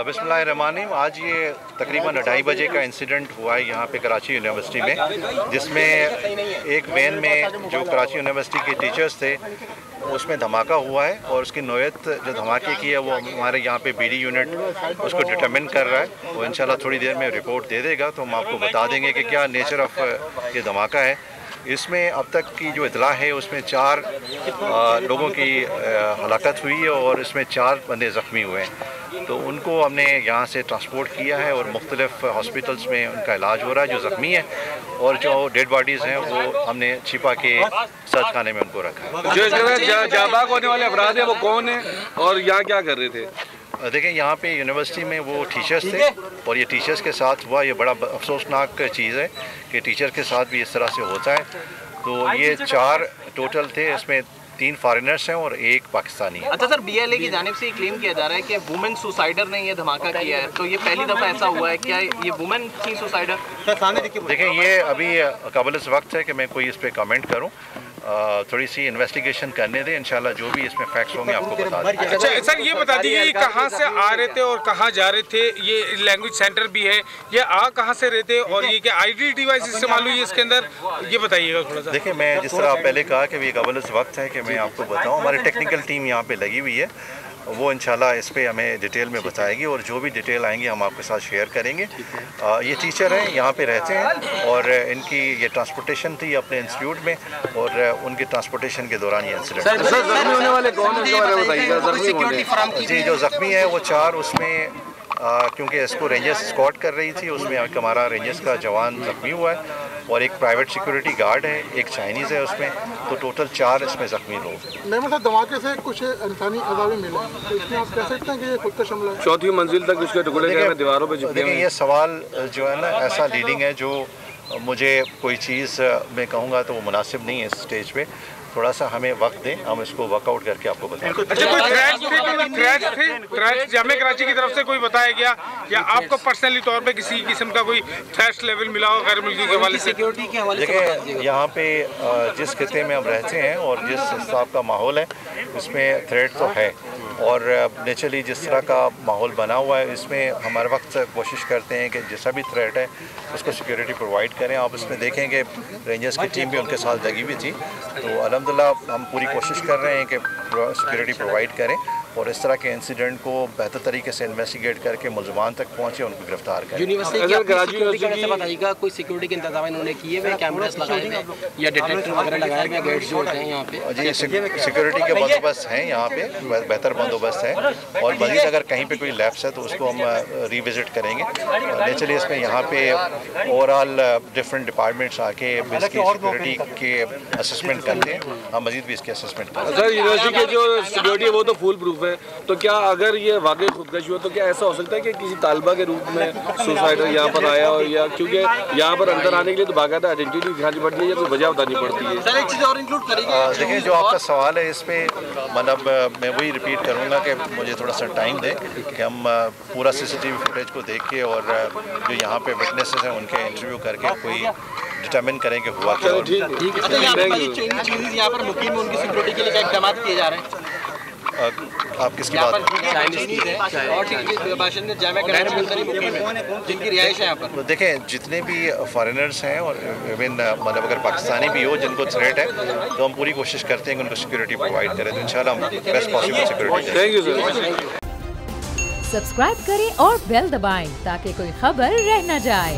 बिस्मिल्लाहिर्रहमानिर्रहीम। आज ये तकरीबन 2:30 बजे का इंसिडेंट हुआ है यहाँ पे कराची यूनिवर्सिटी में, जिसमें एक वैन में जो कराची यूनिवर्सिटी के टीचर्स थे उसमें धमाका हुआ है और उसकी नौयत जो धमाके की है वो हमारे यहाँ पे बीडी यूनिट उसको डिटरमिन कर रहा है। वो इंशाल्लाह थोड़ी देर में रिपोर्ट दे देगा तो हम आपको बता देंगे कि क्या नेचर ऑफ ये धमाका है। इसमें अब तक की जो इतला है उसमें 4 लोगों की हलाकत हुई है और इसमें 4 बंदे ज़ख्मी हुए हैं। तो उनको हमने यहाँ से ट्रांसपोर्ट किया है और मुख्तलिफ़ हॉस्पिटल्स में उनका इलाज हो रहा है जो ज़ख्मी है, और जो डेड बॉडीज़ हैं वो हमने छिपा के सर्च खाने में उनको रखा है। जो जाबाक होने वाले अपराध हैं वो कौन है और यहाँ क्या कर रहे थे? देखें, यहाँ पे यूनिवर्सिटी में वो टीचर्स थे और ये टीचर्स के साथ हुआ। ये बड़ा अफसोसनाक चीज़ है कि टीचर के साथ भी इस तरह से होता है। तो ये 4 टोटल थे, इसमें 3 फॉरेनर्स हैं और 1 पाकिस्तानी है। अच्छा सर, BLA की जानिब से क्लेम किया जा रहा है कि वुमेन सुसाइडर ने ये धमाका किया है, तो ये पहली दफ़ा ऐसा हुआ है क्या? ये वुमेन थी सुसाइडर? देखें, ये अभी काबिल वक्त है कि मैं कोई इस पर कमेंट करूँ। थोड़ी सी इन्वेस्टिगेशन करने दें, इंशाल्लाह जो भी इसमें फैक्ट्स होंगे आपको बता देंगे। अच्छा सर, ये बता दीजिए कहाँ से आ रहे थे और कहाँ जा रहे थे? ये लैंग्वेज सेंटर भी है, ये आ कहाँ से रहे थे और ये क्या ID डिवाइस इस्तेमाल हुई है इसके अंदर, ये बताइएगा थोड़ा सा। देखिए, मैं जिस तरह पहले कहा कि ये काबिल वक्त है कि मैं आपको बताऊँ, हमारी टेक्निकल टीम यहाँ पे लगी हुई है, वो इंशाल्लाह इस पे हमें डिटेल में बताएगी और जो भी डिटेल आएंगी हम आपके साथ शेयर करेंगे। ये टीचर हैं, यहाँ पे रहते हैं और इनकी ये ट्रांसपोर्टेशन थी अपने इंस्टीट्यूट में और उनकी ट्रांसपोर्टेशन के दौरान ये इंसिडेंट। जख्मी होने वाले कौन है? जी, जो ज़ख्मी है वो 4, उसमें क्योंकि इसको रेंजर्स स्कॉट कर रही थी, उसमें हमारा रेंजर्स का जवान ज़ख्मी हुआ है और एक प्राइवेट सिक्योरिटी गार्ड है, एक चाइनीज़ है उसमें, तो टोटल 4 इसमें ज़ख्मी लोग। नहीं, मतलब धमाके से कुछ इंसानी अज़ाबे मिले, तो इसमें आप कह सकते हैं कि ये खुद का हमला है? 4थी मंजिल तक उसके टुकड़े गए दीवारों पे चिपके। देखिए, ये सवाल जो है ना ऐसा लीडिंग है जो मुझे कोई चीज़ मैं कहूँगा तो वो मुनासिब नहीं है इस स्टेज पे। थोड़ा सा हमें वक्त दें, हम इसको वर्कआउट करके आपको बताएंगे। अच्छा, कोई थ्रेट जामे कराची की तरफ से कोई बताया गया या आपको पर्सनली तौर पे किसी किस्म का कोई थ्रेट लेवल मिला हो गैर मुल्की के हवाले से? सिक्योरिटी के हवाले से देखिए, यहाँ पे जिस खिते में हम रहते हैं और जिस हिसाब का माहौल है उसमें थ्रेट तो है, और नेचुरली जिस तरह का माहौल बना हुआ है इसमें हम हर वक्त कोशिश करते हैं कि जैसा भी थ्रेट है उसको सिक्योरिटी प्रोवाइड करें। आप इसमें देखें कि रेंजर्स की टीम भी उनके साथ लगी हुई थी, तो अल्हम्दुलिल्लाह हम पूरी कोशिश कर रहे हैं कि सिक्योरिटी प्रोवाइड करें और इस तरह के इंसिडेंट को बेहतर तरीके से इन्वेस्टिगेट करके मुलजमान तक पहुँचे, उनको गिरफ्तार करें। बताइएगा, कोई सिक्योरिटी के इंतजाम इन्होंने किए हुए, कैमरास लगाए गए या डिटेक्टर वगैरह लगाए गए, गेट्स जो होते हैं यहाँ पे? जी, सिक्योरिटी के बंदोबस्त हैं यहाँ पे, बेहतर बंदोबस्त है, और मज़ीद अगर कहीं पे कोई लैप्स है तो उसको हम रिविजिट करेंगे। नेचुरली इसमें यहाँ पे ओवरऑल डिफरेंट डिपार्टमेंट्स आके इसकी सिक्योरिटी के असेसमेंट करते हैं, हम मज़ीद भी इसके असेसमेंट करते हैं। सर, यूनिवर्सिटी की जो सिक्योरिटी है वो तो फुल प्रूफ है, तो क्या अगर ये वाकई खुदकशी हो तो क्या ऐसा हो सकता है कि किसी तालिबा के रूप में सुसाइडर यहाँ पर आया हो, या क्योंकि यहाँ पर अंदर आने के लिए तो बाकायदा आइडेंटिटी दिखानी पड़ती है या कोई वजह बतानी पड़ती है? सर, एक चीज़ और इंक्लूड करिए। देखिए, जो आपका सवाल है इस पर मतलब मैं वही रिपीट करूँगा कि मुझे थोड़ा सा टाइम दें कि हम पूरा CCTV फुटेज को देख के और जो यहाँ पे विटनेसेस हैं उनके इंटरव्यू करके कोई डिटरमिन करेंगे हुआ क्या। ठीक है। यहाँ पर मुकीम उनकी सिक्योरिटी के लिए क्या इक़दाम किए जा रहे हैं? आप किसकी बात? जिनकी रिहाइश है यहाँ पर। देखें, जितने भी फॉरेनर्स हैं और इवन मतलब अगर पाकिस्तानी भी हो जिनको थ्रेट है तो हम पूरी कोशिश करते हैं कि उनको सिक्योरिटी प्रोवाइड करें, तो इंशाल्लाह हम best possible security. Thank you sir. Subscribe करें और बेल दबाएं ताकि कोई खबर रह न जाए।